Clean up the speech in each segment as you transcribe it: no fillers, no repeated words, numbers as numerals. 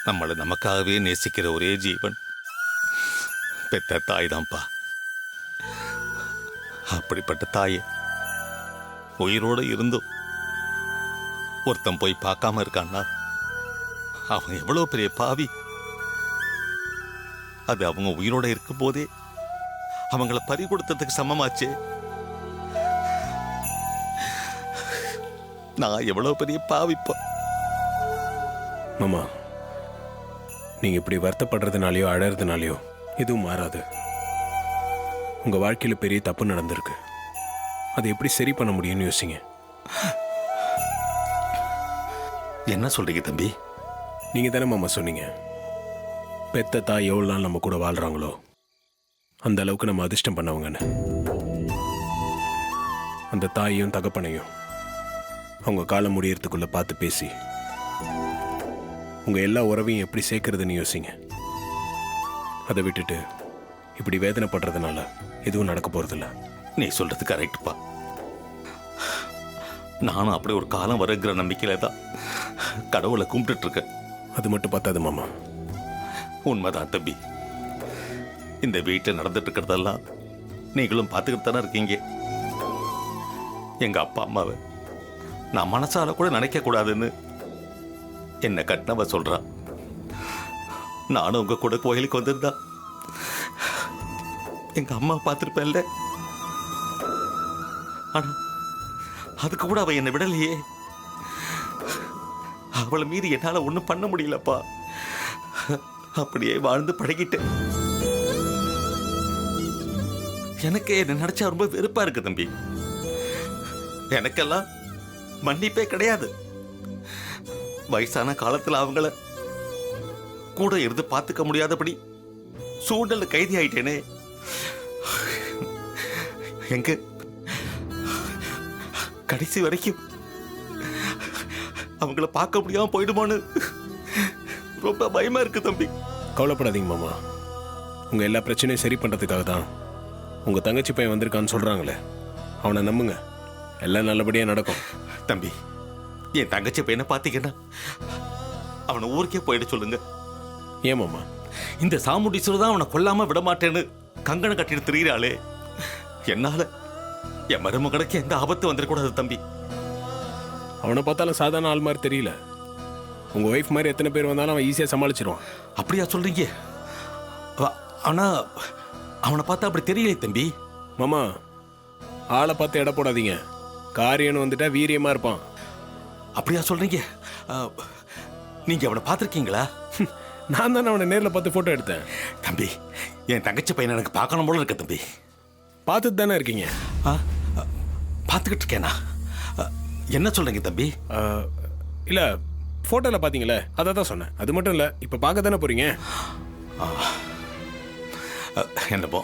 நம்மளை நமக்காகவே நேசிக்கிற ஒரே ஜீவன் பெத்த தாய் தான்ப்பா. அப்படிப்பட்ட தாயை உயிரோடு இருந்தும் ஒருத்தன் போய் பார்க்காம இருக்கான்னா அவன் எவ்வளவு பெரிய பாவி. அது அவங்க உயிரோட இருக்கும் போதே அவங்கள பறி கொடுத்ததுக்கு சமமாச்சு. நான் எவ்வளவு பெரிய பாவிப்பா. மாமா, நீங்க இப்படி வருத்தப்படுறதுனாலயோ அழறதுனாலயோ எதுவும் மாறாது. உங்க வாழ்க்கையில பெரிய தப்பு நடந்திருக்கு. அதை எப்படி சரி பண்ண முடியும்னு யோசிங்க. என்ன சொல்றீங்க தம்பி? நீங்க தானே மாமா சொன்னீங்க, பெத்த தாய் எவ்வளவு நாள் நம்ம கூட வாழ்றாங்களோ அந்த அளவுக்கு நம்ம அதிர்ஷ்டம் பண்ணவங்கன்னு. அந்த தாயையும் தகப்பனையும் அவங்க காலம் முடியறதுக்குள்ள பார்த்து பேசி உங்க எல்லா உறவையும் எப்படி சேர்க்கறதுன்னு யோசிங்க. அதை விட்டுட்டு இப்படி வேதனைப்படுறதுனால எதுவும் நடக்க போறதில்ல. நீ சொல்றது கரெக்ட்பா. நானும் அப்படி ஒரு காலம் வருங்கிற நம்பிக்கையில தான் கடவுளை கும்பிட்டு இருக்கேன். அது மட்டும் பார்த்தாது மாமா. உண்மைதான் தம்பி. இந்த வீட்டில் நடந்துட்டு இருக்கிறதெல்லாம் நீங்களும் பார்த்துக்கிட்டு தானே இருக்கீங்க. எங்க அப்பா அம்மாவை நான் மனசால கூட நினைக்க கூடாதுன்னு என்ன கட்டினவ சொல்றா. நானும் உங்க கூட கோயிலுக்கு வந்திருந்தா எங்க அம்மா பார்த்துருப்பேன்ல. ஆனா அதுக்கு கூட அவ என்னை விடலையே. அவளை மீறி என்னால ஒண்ணும் பண்ண முடியலப்பா. அப்படியே வாழ்ந்து பழகிட்டேன். எனக்கு என்ன நினைச்சா ரொம்ப வெறுப்பா இருக்கு தம்பி. எனக்கெல்லாம் மன்னிப்பே கிடையாது. வயசான காலத்துல அவங்கள கூட இருந்து பார்த்துக்க முடியாதபடி சூழல்ல கைதி ஆயிட்டேனே. எங்க கடைசி வரைக்கும் அவங்கள பார்க்க முடியாம போயிடுமோன்னு ரொம்ப பயமா இருக்கு தம்பி. கவலைப்படாதீங்க மாமா. உங்க எல்லா பிரச்சனையும் சரி பண்றதுக்காக தான் உங்க தங்கச்சி பையன் வந்திருக்கான்னு சொல்றாங்களே, அவனை நம்புங்க. எல்லாம் நல்லபடியா நடக்கும். தம்பி, என் தங்கச்சி பையனை பார்த்தீங்கன்னா அவனை ஊருக்கே போயிட சொல்லுங்க. ஏன் மாமா? இந்த சாமுண்டீஸ்வரர் தான் அவனை கொல்லாம விட மாட்டேன்னு கங்கணம் கட்டிட்டு திரியிறாளே. என்னால என் மருமகனுக்கு எந்த ஆபத்து வந்துடக்கூடாது தம்பி. அவனை பார்த்தாலும் சாதாரண ஆள் மாதிரி தெரியல. உங்க ஒய்ஃப் மாதிரி எத்தனை பேர் வந்தாலும் அவன் ஈஸியா சமாளிச்சிருவான். அப்படியா சொல்றீங்க? ஆனா அவனை பார்த்தா அப்படி தெரியல தம்பி. மாமா, ஆளை பார்த்து எடை போடாதீங்க. காரியம்னு வந்துட்டா வீரியமா இருப்பான். அப்படியா சொல்றீங்க? நீங்க அவனை பார்த்துருக்கீங்களா? நான் தானே அவனை நேரில் பார்த்து போட்டோ எடுத்தேன். தம்பி, என் தங்கச்சி பையனை எனக்கு பார்க்கணும் போல இருக்க தம்பி. பார்த்துட்டு தானே இருக்கீங்க? பார்த்துக்கிட்டு இருக்கேனா? என்ன சொல்றீங்க தம்பி? இல்ல, போட்டோல பாத்தீங்களே, அதை தான் சொன்னேன். அது மட்டும் இல்ல, இப்ப பார்க்க தானே போறீங்க. என்னப்போ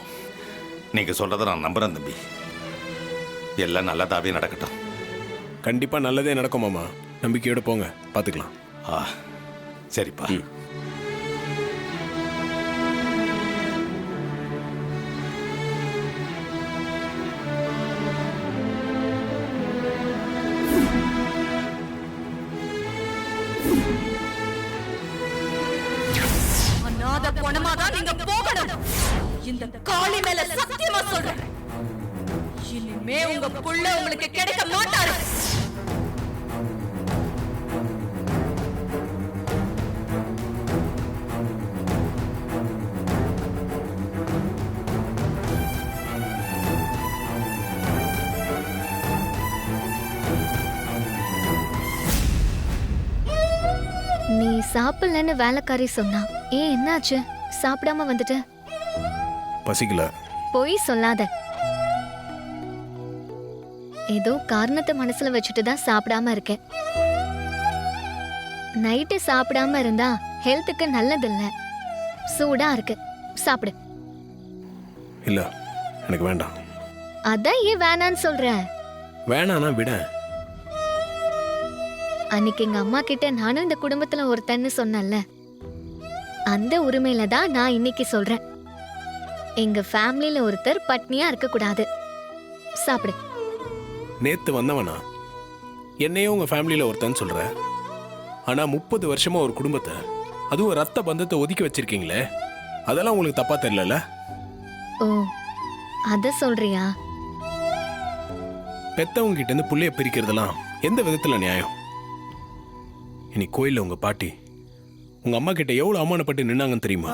நீங்க சொல்றத நான் நம்புறேன் தம்பி. எல்லாம் நல்லதாவே நடக்கட்டும். கண்டிப்பா நல்லதே நடக்கும் மாமா. நம்பிக்கையோட போங்க, பாத்துக்கலாம். சரிப்பா. அநாத பொணமாதான் நீங்க போகணும். இந்த காளி மேல சத்தியமா சொல்றேன், இனிமே உங்க புள்ள உங்களுக்கு கிடைக்க மாட்டாரு. நீ சாப்பிடலன்னு வேலைக்காரி சொன்னா. ஏன், என்னாச்சு? சாப்பிடாம வந்துட்ட? பசிக்கல. பொய் சொல்லாத. ஏதோ காரணத்தை மனசுல வச்சுட்டு தான் சாப்பிடாம இருக்கேன். நைட்டு சாப்பிடாம இருந்தா ஹெல்த்துக்கு நல்லதில்ல. சூடா இருக்கு, சாப்பிடு. இல்ல, எனக்கு வேண்டாம். அதான் ஏன் வேணான்னு சொல்ற? வேணானா விட. அன்னைக்கு எங்க அம்மா கிட்ட நானும் இந்த குடும்பத்துல ஒருத்தன்னு சொன்னேன்ல, அந்த உரிமையில தான் நான் இன்னைக்கு சொல்றேன். எங்க ஃபேமிலில ஒருத்தர் பட்னியா இருக்க கூடாது. சாப்பிடு. நேத்து வந்தவனா என்னையும் உங்க ஃபேமிலியில ஒருத்தன்னு சொல்ற. ஆனா 30 வருஷமா ஒரு குடும்பத்தை அதுவும் ரத்த பந்தத்தை ஒதுக்கி வச்சிருக்கீங்களே, அதெல்லாம் உங்களுக்கு தப்பா தெரியல? ஓ அத சொல்றியா? பெத்தவங்க கிட்ட இருந்து புள்ளைய பிரிக்கிறதெல்லாம் எந்த விதத்துல நியாயம்? இனி கோயில்ல உங்க பாட்டி உங்க அம்மா கிட்ட எவ்வளவு அவமானப்பட்டு நின்னாங்கன்னு தெரியுமா?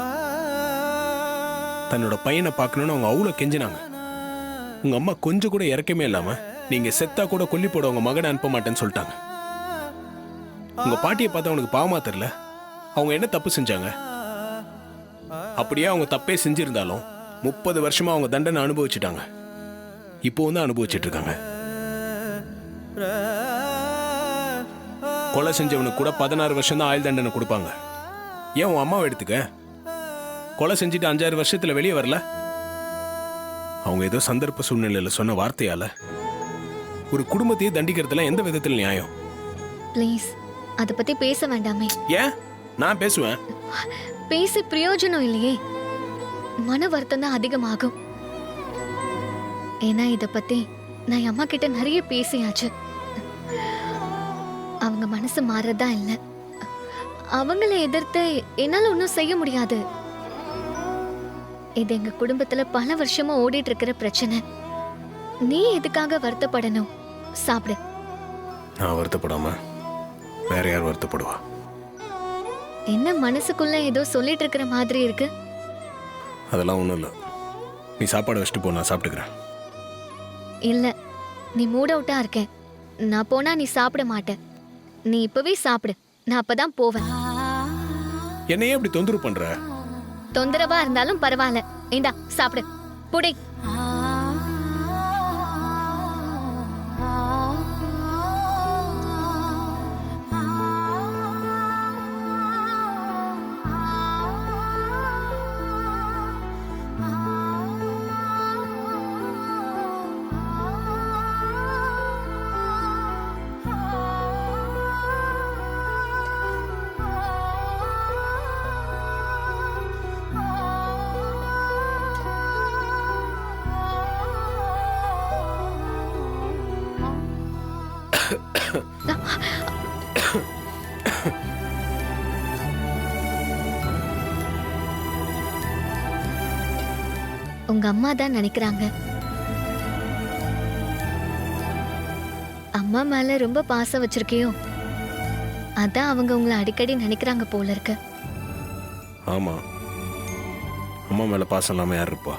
தன்னோட பையனை பார்க்கணும்னு அவங்க அவ்வளவு கெஞ்சினாங்க. உங்க அம்மா கொஞ்சம் கூட இறக்கமே இல்லாம நீங்க செத்தா கூட கொல்லி போட உங்க மகனை அனுப்ப மாட்டேன்னு சொல்லிட்டாங்க. உங்க பாட்டியை பார்த்தா அவனுக்கு பாவமா தெரியல? அவங்க என்ன தப்பு செஞ்சாங்க? அப்படியே அவங்க தப்பே செஞ்சிருந்தாலும் 30 வருஷமா அவங்க தண்டனை அனுபவிச்சுட்டாங்க. இப்போ வந்து அனுபவிச்சுட்டு இருக்காங்க. கொலை செஞ்சவனுக்கு கூட 16 வருஷம் தான் ஆயுள் தண்டனை கொடுப்பாங்க. ஏன் உன் அம்மாவை எடுத்துக்க? கொலை செஞ்சுட்டு 5-6 வருஷத்துல வெளியே வரல? அவங்க ஏதோ சந்தர்ப்ப சூழ்நிலையில சொன்ன வார்த்தையால ஒரு குடும்பத்தையே தண்டிக்கிறதுல எந்த விதத்தில் நியாயம்? ப்ளீஸ் அத பத்தி பேச வேண்டாமே. ஏன்? நான் பேசுவேன். பேசி பிரயோஜனம் இல்லையே, மன வருத்தம் தான் அதிகமாகும். ஏன்னா இத பத்தி நான் என் அம்மா கிட்ட நிறைய பேசியாச்சு. அவங்க மனசு மாறதா இல்ல. அவங்கள எதிர்த்து என்னால ஒன்றும் செய்ய முடியாது. இது எங்க குடும்பத்துல பல வருஷமா ஓடிட்டு இருக்கிற பிரச்சனை. நீ எதுக்காக வருத்தப்படணும்? சாப்பிடு. நான் வருத்தப்படாம வேற யார் வருத்தப்படுவா? என்ன மனசுக்குள்ள ஏதோ சொல்லிட்டு இருக்கிற மாதிரி இருக்கு? அதெல்லாம் ஒண்ணும் இல்ல. நீ சாப்பாடு வச்சுட்டு போ, நான் சாப்பிட்டுக்கிறேன். இல்ல, நீ மூட் அவுட்டா இருக்க. நான் போனா நீ சாப்பிட மாட்ட. நீ இப்பவே சாப்பிடு, நான் அப்பதான் போவேன். என்னையே அப்படி தொந்தரவு பண்ற? தொந்தரவா இருந்தாலும் பரவாயில்ல, இந்தா சாப்பிடு. புடி. உங்க அம்மா தான் நினைக்கிறாங்க. அம்மா மேல ரொம்ப பாசம் வச்சிருக்கியோ, அதான் அவங்க உங்களை அடிக்கடி நினைக்கிறாங்க போல இருக்கு. ஆமா, அம்மா மேல பாசம் இல்லாம யார் இருப்பா?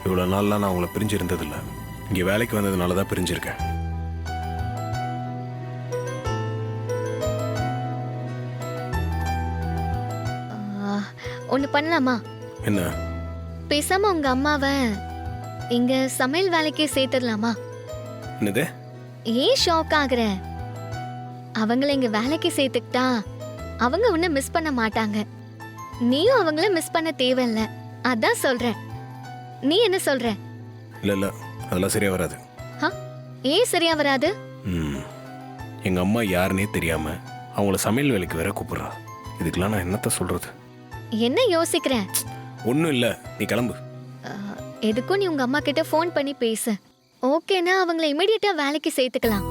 இவ்வளவு நாள்லாம் நான் உங்களை பிரிஞ்சு இருந்ததில்ல. இங்க வேலைக்கு வந்ததுனாலதான் பிரிஞ்சிருக்கேன். ஒண்ணு பண்ணலாமா? என்ன? பேசாம உங்க அம்மாவை இங்க சமையல் வேலைக்கு சேர்த்துடலாமா? என்னது? ஏன் ஷாக் ஆகுற? அவங்கள இங்க வேலைக்கு சேர்த்துக்கிட்டா அவங்க உன்னை மிஸ் பண்ண மாட்டாங்க. நீயும் அவங்கள மிஸ் பண்ண தேவையில்ல. அதான் சொல்றேன். நீ என்ன சொல்ற? இல்ல இல்ல, அதெல்லாம் சரியா வராது. ஏன் சரியா வராது? எங்க அம்மா யாருன்னே தெரியாம அவங்கள சமையல் வேலைக்கு வேற கூப்பிடுறா. இதுக்கெல்லாம் நான் என்னத்த சொல்றது? என்ன யோசிக்கிற? ஒண்ணும் இல்ல, நீ கிளம்பு. எதுக்கும் நீ உங்க அம்மா கிட்ட ஃபோன் பண்ணி பேசு. ஓகேனா அவங்கள இமிடியேட்டா வேலைக்கு சேர்த்துக்கலாம்.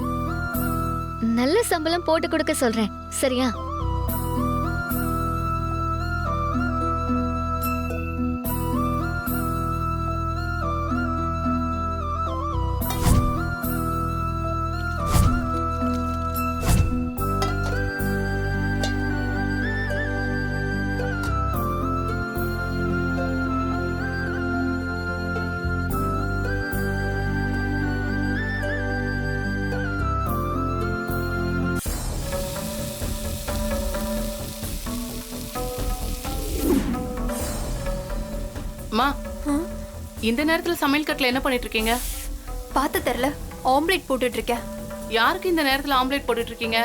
நல்ல சம்பளம் போட்டு கொடுக்க சொல்றேன், சரியா? அம்மா, இந்த நேரத்துல சமையல் கட்டுல என்ன பண்ணிட்டு இருக்கீங்க? பார்த்து தெரியல, ஆம்லெட் போட்டுட்டு இருக்கேன். யாருக்கு இந்த நேரத்துல ஆம்லெட் போட்டுட்டு இருக்கீங்க?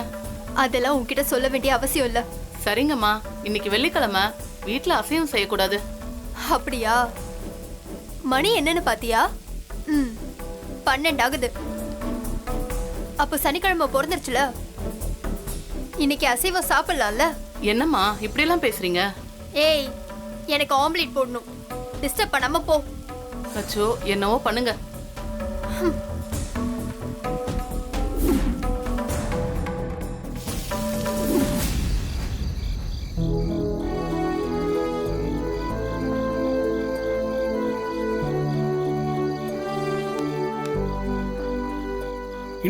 அதெல்லாம் உன்கிட்ட சொல்ல வேண்டிய அவசியம் இல்ல. சரிங்கம்மா, இன்னைக்கு வெள்ளிக்கிழமை, வீட்டுல அசைவம் செய்யக்கூடாது. அப்படியா? மணி என்னன்னு பாத்தியா? 12 ஆகுது. அப்ப சனிக்கிழமை பிறந்துருச்சுல, இன்னைக்கு அசைவம் சாப்பிடலாம்ல? என்னம்மா இப்படி எல்லாம் பேசுறீங்க? ஏய், எனக்கு ஆம்லெட் போடணும். டிஸ்டர்ப் பண்ணாம போ. அச்சோ, என்னவோ பண்ணுங்க.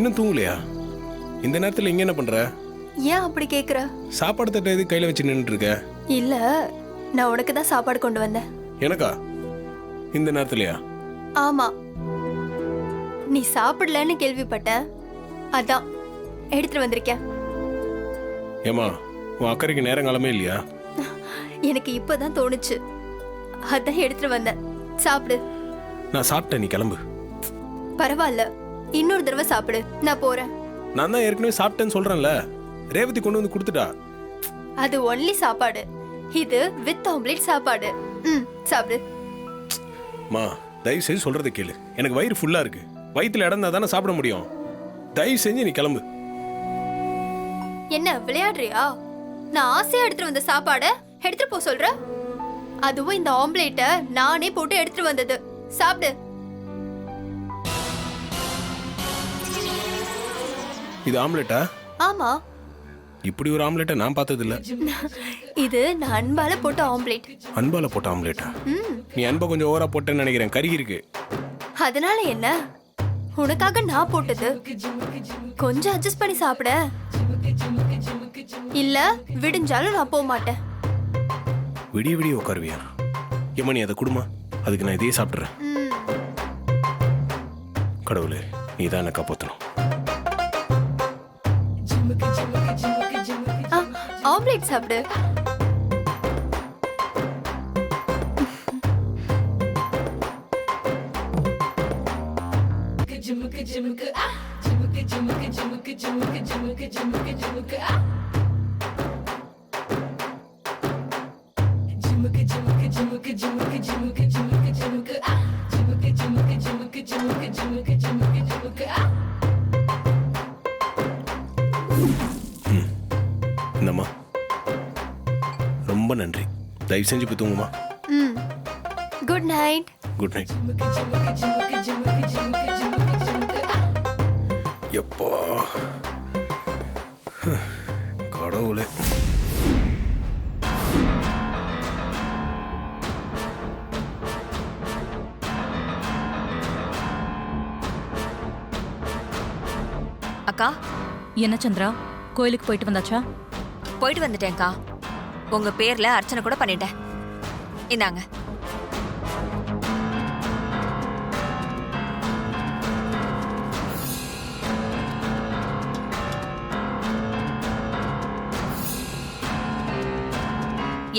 இன்னும் தூங்கலையா? இந்த நேரத்துல இங்க என்ன பண்ற? ஏன் அப்படி கேக்குற? சாப்பாடு தட்டை எது கையில வச்சு நின்னுட்டு இருக்க? இல்ல, நான் உனக்கு தான் சாப்பாடு கொண்டு வந்தேன். எனக்கா? இந்த நேரத்துலயா? ஆமா, நீ சாப்பிடலன்னு கேள்விப்பட்டேன், அதான் எடுத்துட்டு வந்திருக்கேன். ஏமா, உன் அக்கறைக்கு நேரங்காலமே இல்லையா? எனக்கு இப்பதான் தோணுச்சு, அதான் எடுத்துட்டு வந்தேன். சாப்பிடு. நான் சாப்பிட்டேன், நீ கிளம்பு. பரவாயில்ல, இன்னொரு தடவை சாப்பிடு, நான் போறேன். நான் தான் ஏற்கனவே சாப்பிட்டேன்னு சொல்றேன்ல. ரேவதி கொண்டு வந்து கொடுத்துட்டா. அது ஒன்லி சாப்பாடு, இது வித் ஆம்லேட் சாப்பாடு. சாப்பிடு. மா, தயவு செஞ்சு சொல்றதை கேளு. எனக்கு வயிறு ஃபுல்லா இருக்கு. வயிற்றுல இடம் தானே சாப்பிட முடியும். தயவு செஞ்சு நீ கிளம்பு. என்ன விளையாடுறியா? நான் ஆசையா எடுத்துட்டு வந்த சாப்பாட எடுத்துட்டு போ சொல்ற? அதுவும் இந்த ஆம்லேட்ட நானே போட்டு எடுத்துட்டு வந்தது. சாப்பிடு. இது ஆம்லெட்டா? ஆமா, இப்படி ஒரு ஆம்லெட்டை நான் பார்த்தது இல்ல. இது நான் அன்பால போட்ட ஆம்லேட். அன்பால போட்ட ஆம்லெட்டா? நீ அன்பை கொஞ்சம் ஓவரா போட்டேன்னு நினைக்கிறேன். கறி இருக்கு. அதனால என்ன? உனக்காக நான் போட்டது. கொஞ்சம் அட்ஜஸ்ட் பண்ணி சாப்பிட. இல்ல விடிஞ்சாலும் நான் போக மாட்டேன். விடிய விடிய உட்காருவியா? ஏமா, நீ அதை குடுமா, அதுக்கு நான் இதையே சாப்பிட்றேன். கடவுளே, நீ தான் என்ன காப்பாற்றணும். ஆம்லேட் சாப்பிடு. இந்தம்மா, ரொம்ப நன்றி. தயவு செஞ்சு போய் தூங்குமா. Good night. Good night. எப்பா கடவுளே. அக்கா, என்ன சந்திரா, கோயிலுக்கு போயிட்டு வந்தாச்சா? போயிட்டு வந்துட்டேன்க்கா. உங்க பேர்ல அர்ச்சனை கூட பண்ணிட்டேன். இந்தாங்க.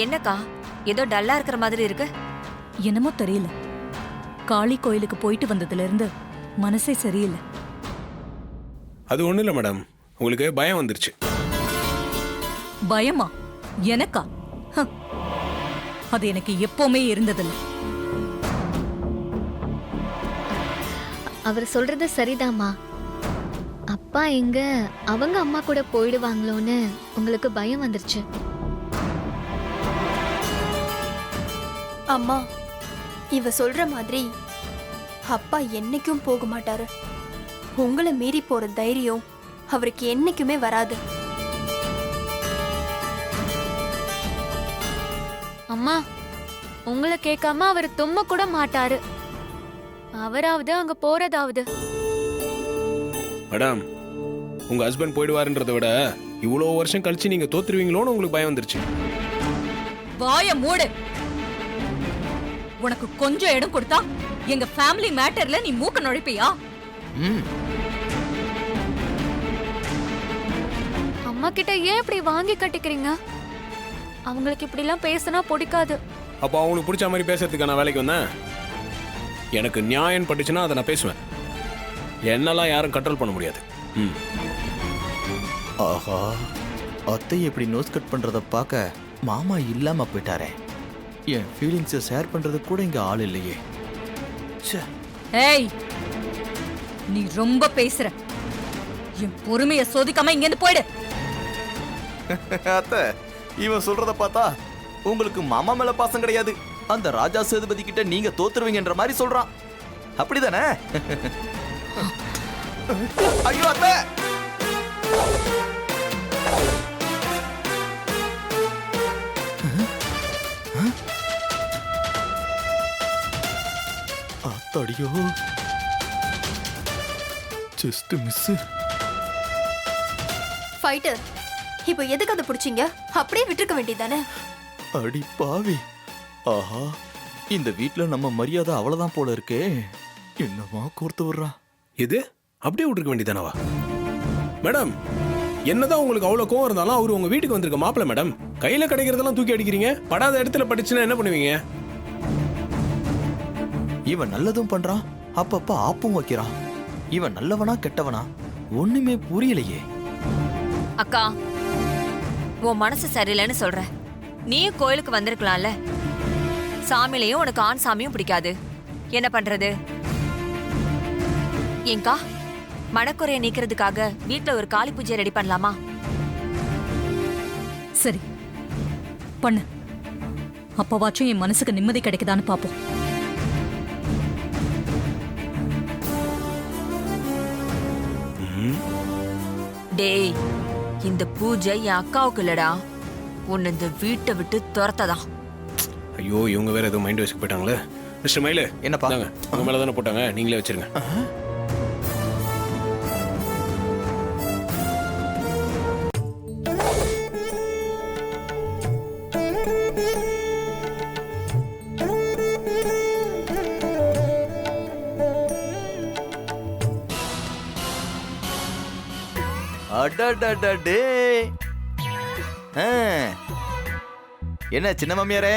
என்னக்கா, ஏதோ டல்லா இருக்கிற மாதிரி இருக்கு? என்னமோ தெரியல, காளி கோயிலுக்கு போயிட்டு வந்ததுல இருந்து மனசே சரியில்லை. அது ஒண்ணும் இல்லை மேடம், உங்களுக்கு பயம் வந்துருச்சு. பயமா? எனக்கா? அது எனக்கு எப்பவுமே இருந்ததில்லை. அவர் சொல்றது சரிதாம்மா. அப்பா எங்க அவங்க அம்மா கூட போயிடுவாங்களோன்னு உங்களுக்கு பயம் வந்துருச்சு. அம்மா, இவ சொல்ற மாதிரி அப்பா என்னைக்கும் போக மாட்டாரு. உங்களை மீறி போற தைரியம் அவருக்கு என்னைக்குமே வராது. அம்மா, உங்களை கேட்காம அவர் தும்ம கூட மாட்டாரு. அவராவது அங்க போறதாவது. மேடம், உங்க ஹஸ்பண்ட் போயிடுவாருன்றதை விட இவ்வளோ வருஷம் கழிச்சு நீங்க தோத்துருவீங்களோன்னு உங்களுக்கு பயம் வந்துருச்சு. வாய மூடு. உனக்கு கொஞ்சம் இடம் கொடுத்தா எங்க ஃபேமிலி மேட்டர்ல நீ மூக்க நுழைப்பியா? அம்மா கிட்ட ஏன் இப்படி வாங்கி கட்டிக்கிறீங்க? அவங்களுக்கு இப்படி எல்லாம் பேசினா பிடிக்காது. அப்போ அவங்களுக்கு பிடிச்ச மாதிரி பேசுறதுக்கு நான் வேலைக்கு வந்தேன். எனக்கு நியாயம் பட்டுச்சுன்னா அதை நான் பேசுவேன். என்னெல்லாம் யாரும் கண்ட்ரோல் பண்ண முடியாது. ஆஹா, அத்தை எப்படி நோஸ் கட் பண்றத பார்க்க மாமா இல்லாம போயிட்டாரே. என் ஃபீலிங்ஸை ஷேர் பண்றது கூட இங்க ஆள் இல்லையே. ஏய், நீ ரொம்ப பேசுற. என் பொறுமையை சோதிக்காம இங்க இருந்து போயிடு. அத்தை, இவன் சொல்றத பார்த்தா உங்களுக்கு மாமா மேல பாசம் கிடையாது, அந்த ராஜா சேதுபதி கிட்ட நீங்க தோத்துருவீங்கன்ற மாதிரி சொல்றான். அப்படிதானே? ஐயோ அத்தை! அத்தடியோ, ஜஸ்ட் மிஸ். ஃபைட்டர், இப்போ எதுக்கு அதை பிடிச்சிங்க? அப்படியே விட்டுருக்க வேண்டியதானே? அடி பாவி. ஆஹா, இந்த வீட்ல நம்ம மரியாதை அவ்வளவுதான் போல இருக்கே. என்னமா கோர்த்து விடுறா. எது அப்படியே விட்டுருக்க வேண்டியதானவா? மேடம், என்னதான் உங்களுக்கு அவ்வளோ கோவம் இருந்தாலும் அவர் உங்க வீட்டுக்கு வந்திருக்க மாப்பிள்ள மேடம். கையில கிடைக்கிறதெல்லாம் தூக்கி அடிக்கிறீங்க. படாத இடத்துல படிச்சுன்னா என்ன பண்ணுவீங்க? இவன் நல்லதும் பண்றான், அப்பப்ப ஆப்பும் வைக்கிறான். இவன் நல்லவனா கெட்டவனா ஒண்ணுமே புரியலையே. அக்கா, உன் மனசு சரியில்லைன்னு சொல்ற. நீயும் கோயிலுக்கு வந்திருக்கலாம்ல. சாமிலையும் உனக்கு ஆண் சாமியும் பிடிக்காது. என்ன பண்றது? ஏங்கா, மனக்குறைய நீக்கிறதுக்காக வீட்ல ஒரு காளி பூஜை ரெடி பண்ணலாமா? சரி பண்ணு. அப்பவாச்சும் என் மனசுக்கு நிம்மதி கிடைக்குதான்னு பாப்போம். டேய், இந்த பூஜை என் அக்காவுக்கு இல்லடா, உன்னை இந்த வீட்டை விட்டு துரத்ததான். ஐயோ, இவங்க வேற ஏதோ மைண்ட் வச்சுக்கு போயிட்டாங்களே. மிஸ்டர் மயிலு, என்னப்பா? உங்க மேல தானே போட்டாங்க, நீங்களே வச்சிருங்க. அடடடடே. ஆ. என்ன சின்ன மாமியாரே,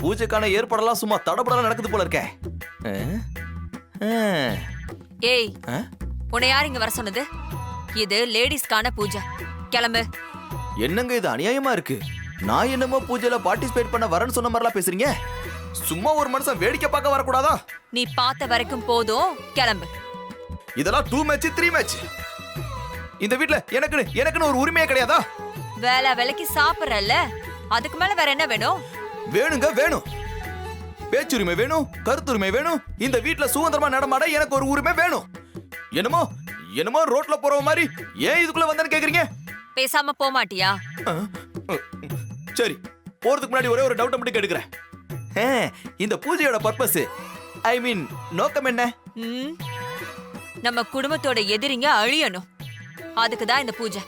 பூஜைக்கான ஏற்பாடெல்லாம் சும்மா தடபடலாம் நடக்குது போல இருக்கே. ஆ? ஆ. ஏய், ஆ? உன்னை யார் இங்க வர சொன்னது? இது லேடிஸ்க்கான பூஜை. கிளம்பு. என்னங்க இது அநியாயமா இருக்கு. நான் என்னமோ பூஜையில பார்ட்டிசிபேட் பண்ண வரேன்னு சொன்ன மாதிரிலாம் பேசுறீங்க. சும்மா ஒரு மனுஷன் வேடிக்கை பார்க்க வரக்கூடாதா? நீ பார்த்த வரைக்கும் போதும், கிளம்பு. இதெல்லாம் 2 மேட்ச் 3 மேட்ச். இந்த வீட்ல எனக்குன்னு ஒரு உரிமையே கிடையாதா? வேலை வேலைக்கு சாப்பிடறல்ல, அதுக்கு மேல வேற என்ன வேணும்? வேணுங்க, வேணும். பேச்சுரிமை வேணும், கருத்துரிமை வேணும். இந்த வீட்ல சுதந்திரமா நடமாட எனக்கு ஒரு உரிமை வேணும். என்னமோ ரோட்ல போற மாதிரி ஏன் இதுக்குள்ள வந்தேன்னு கேக்குறீங்க? பேசாம போக மாட்டியா? சரி, போறதுக்கு முன்னாடி ஒரே ஒரு டவுட் மட்டும் கேட்டுக்கிறேன். இந்த பூஜையோட பர்பஸ், ஐ மீன் நோக்கம் என்ன? ம், நம்ம குடும்பத்தோட எதிரிங்க அழியணும். அதுக்கு தான் இந்த பூஜை.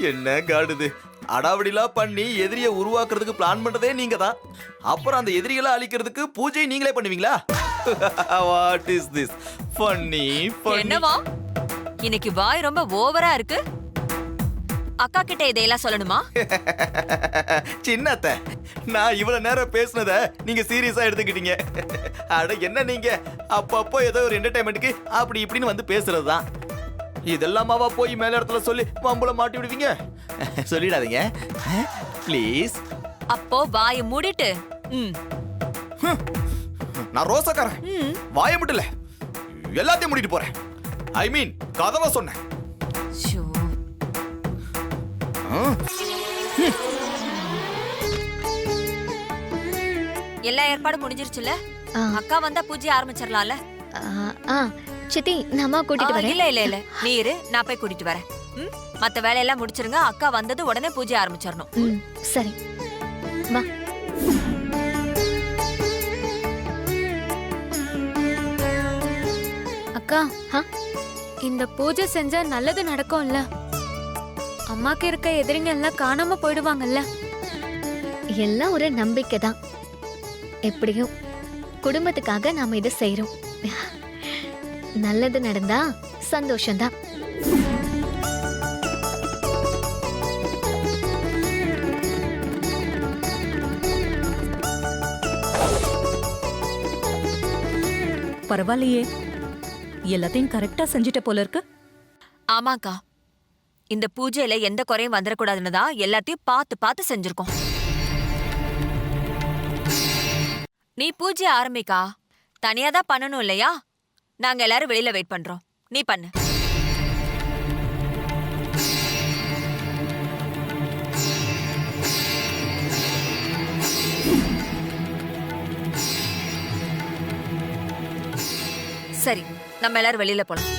என்ன காடுது. அடாவடிலாம் பண்ணி எதிரியை உருவாக்குறதுக்கு பிளான் பண்றதே நீங்க தான். அப்புறம் அந்த எதிரிகளை அழிக்கிறதுக்கு பூஜை நீங்களே பண்ணுவீங்களா? What is this? ஃபன்னி. என்னவா, இன்னைக்கு வாய் ரொம்ப ஓவரா இருக்கு. அக்கா கிட்ட இதையெல்லாம் சொல்லணுமா? சின்னத்த, நான் இவ்வளவு நேரம் பேசுனத நீங்க சீரியஸா எடுத்துக்கிட்டீங்க. அட என்ன நீங்க அப்பப்போ ஏதோ ஒரு என்டர்டைன்மெண்ட்டுக்கு அப்படி இப்படின்னு வந்து பேசுறதுதான். இதெல்லாமாவா போய் மேல இடத்துல சொல்லி பம்புல மாட்டி விடுவீங்க? சொல்லிடாதீங்க ப்ளீஸ். அப்போ வாயை மூடிட்டு. ம். நான் ரோசக்காரன். வாய மட்டும் எல்லாத்தையும் மூடிட்டு போறேன். ஐ மீன் கதவை சொன்னேன். ஷோ. எல்லா ஏற்பாடும் முடிஞ்சிருச்சுல? ஆ. அக்கா வந்தா பூஜை ஆரம்பிச்சிடலாம்ல? சித்தி, நான் அம்மா கூட்டிட்டு வரேன். இல்ல நீ இரு, நான் போய் கூட்டிட்டு வரேன். ம், மத்த வேலையெல்லாம் முடிச்சிருங்க. அக்கா வந்தது உடனே பூஜை ஆரம்பிச்சிடணும். ம், சரி வா. அக்கா, இந்த பூஜை செஞ்சா நல்லது நடக்கும்ல? அம்மாக்கு இருக்க எதிரிங்க எல்லாம் காணாம போயிடுவாங்கல்ல? எல்லாம் ஒரு நம்பிக்கை தான். எப்படியும் குடும்பத்துக்காக நாம இதை செய்யறோம். நல்லது நடந்தா சந்தோஷம்தான். பரவாயில்லையே, எல்லாத்தையும் கரெக்டா செஞ்சுட்ட போல இருக்கு. ஆமாக்கா, இந்த பூஜையில எந்த குறையும் வந்துடக்கூடாதுன்னு தான் எல்லாத்தையும் பார்த்து பார்த்து செஞ்சிருக்கோம். நீ பூஜை ஆரம்பிக்கா. தனியா தான் பண்ணணும் இல்லையா? நாங்க எல்லாரும் வெளியில வெயிட் பண்றோம். நீ பண்ணு. சரி, நம்ம எல்லாரும் வெளியில போலாம்.